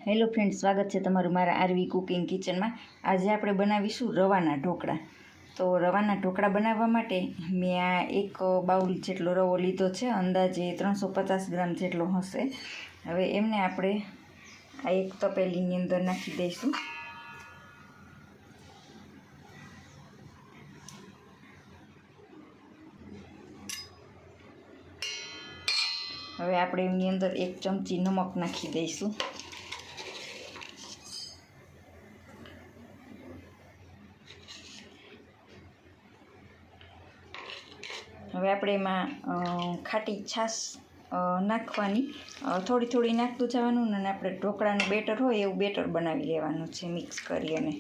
Hello friend, સ્વાગત છે તમારું મારા આરવી કુકિંગ કિચનમાં। આજે આપણે બનાવીશું રવાના ઢોકળા। તો રવાના ઢોકળા બનાવવા માટે મેં આ એક બાઉલ જેટલો રવો લીધો છે, અંદાજે 350 ગ્રામ જેટલો હશે। હવે એમને આપણે આ એક તપેલીની અંદર નાખી દઈશું। હવે આપણે એની અંદર 1 ચમચી નમક નાખી દઈશું। હવે આપણે એમાં ખાટી છાશ નાખવાની, થોડી થોડી નાખતું જવાનું અને આપણે ઢોકળાનું બેટર હોય એવું બેટર બનાવી લેવાનું છે મિક્સ કરી અને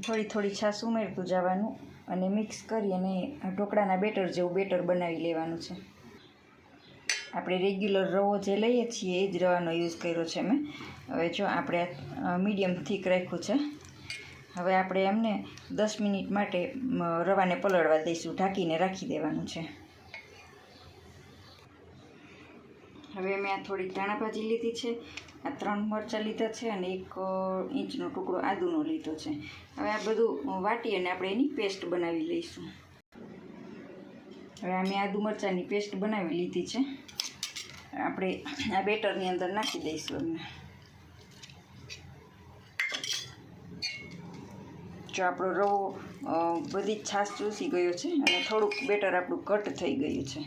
થોડી થોડી છાશ ઉમેરતું જવાનું અને મિક્સ કરી અને ઢોકળાના બેટર જેવું બેટર બનાવી લેવાનું છે। આપણે રેગ્યુલર રવો જે લઈએ છીએ એ જ રવાનો યુઝ કર્યો છે મેં। હવે જો આપણે મીડિયમ થીક રાખ્યું છે। હવે આપણે એમને 10 મિનિટ માટે રવાને પલળવા દઈશું, ઢાંકીને રાખી દેવાનું છે। હવે મેં આ થોડી ધાણા ભાજી લીધી છે, આ 3 મરચાં લીધા છે અને 1 ઇંચનો ટુકડો આદુનો લીધો છે। હવે આ બધું વાટી અને આપણે એની પેસ્ટ બનાવી લઈશું। હવે અમે આદુ મરચાંની પેસ્ટ બનાવી લીધી છે, આપણે આ બેટરની અંદર નાખી દઈશું એમને। જો આપણો રવો બધી છાશ ચૂસી ગયો છે અને થોડુંક બેટર આપણું ઘટ થઈ ગયું છે,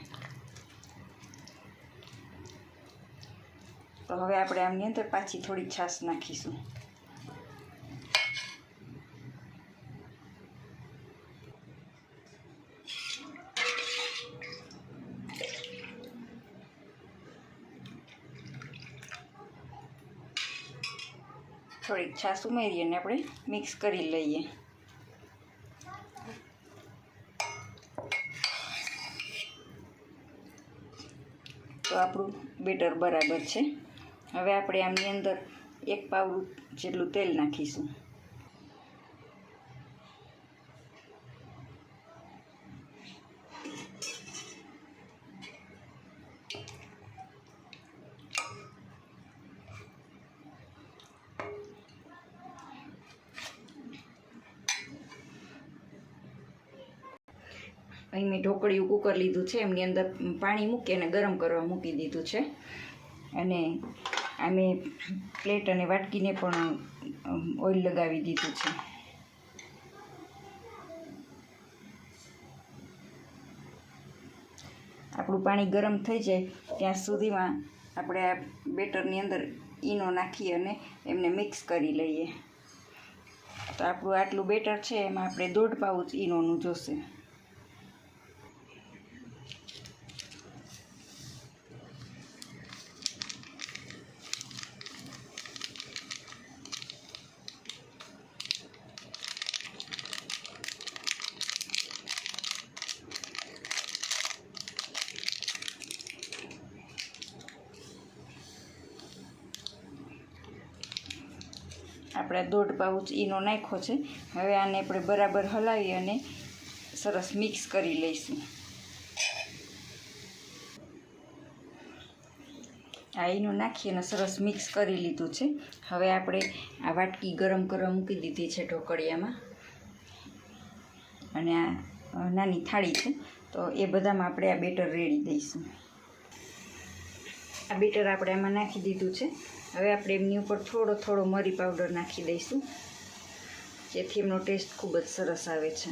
તો હવે આપણે આમની અંદર પાછી થોડી છાશ નાખીશું। થોડીક છાશ ઉમેરી અને આપણે મિક્સ કરી લઈએ। તો આપણું બેટર બરાબર છે। હવે આપણે આની અંદર 1 પાવડું જેટલું તેલ નાખીશું। અહીં મેં ઢોકળિયું કુકર લીધું છે, એમની અંદર પાણી મૂકી અને ગરમ કરવા મૂકી દીધું છે અને આ મેં પ્લેટ અને વાટકીને પણ ઓઇલ લગાવી દીધું છે। આપણું પાણી ગરમ થઈ જાય ત્યાં સુધીમાં આપણે આ બેટરની અંદર ઈનો નાખી અને એમને મિક્સ કરી લઈએ। તો આપણું આટલું બેટર છે, એમાં આપણે 1.5 પાઉચ ઈનોનું જોશે। આપણે 1.5 પાઉચ ઈનો નાખ્યો છે। હવે આને આપણે બરાબર હલાવી અને સરસ મિક્સ કરી લઈશું। આ ઈનો નાખી અને સરસ મિક્સ કરી લીધું છે। હવે આપણે આ વાટકી ગરમ કરવા મૂકી દીધી છે ઢોકળિયામાં અને આ નાની થાળી છે, તો એ બધામાં આપણે આ બેટર રેડી દઈશું। આ બેટર આપણે આમાં નાખી દીધું છે। હવે આપણે એમની ઉપર થોડો થોડો મરી પાવડર નાખી દઈશું, જેથી એમનો ટેસ્ટ ખૂબ જ સરસ આવે છે।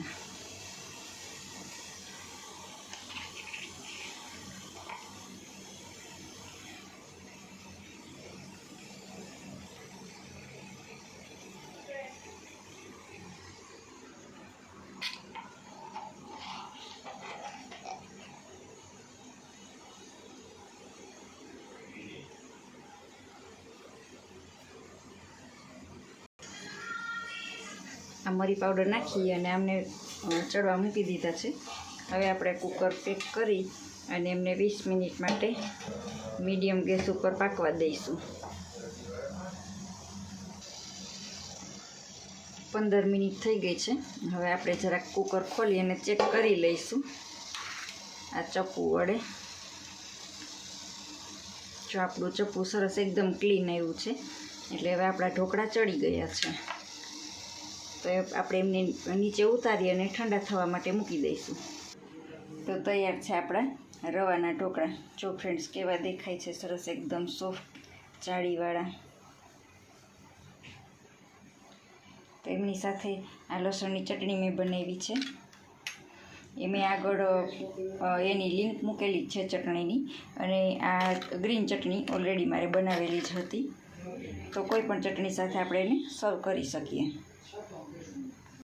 આ મરી પાવડર નાખી અને આમને ચડવા મૂકી દીધા છે। હવે આપણે કુકર પેક કરી અને એમને 20 મિનિટ માટે મીડિયમ ગેસ ઉપર પાકવા દઈશું। 15 મિનિટ થઈ ગઈ છે. હવે આપણે જરાક કુકર ખોલી અને ચેક કરી લઈશું આ ચપ્પુ વડે. જો આપણું ચપ્પુ સરસ એકદમ ક્લીન આવ્યું છે, એટલે હવે આપણા ઢોકળા ચડી ગયા છે. તો આપણે એમને નીચે ઉતારી અને ઠંડા થવા માટે મૂકી દઈશું. તો તૈયાર છે આપણા રવાના ઢોકળા. જો ફ્રેન્ડ્સ કેવા દેખાય છે, સરસ એકદમ સોફ્ટ જાળીવાળા. તો એમની સાથે આ લસણની ચટણી મેં બનાવી છે. એ મેં આગળ એની લિંક મૂકેલી જ છે ચટણીની, અને આ ગ્રીન ચટણી ઓલરેડી મારે બનાવેલી જ હતી. તો કોઈ પણ ચટણી સાથે આપણે એને સર્વ કરી શકીએ.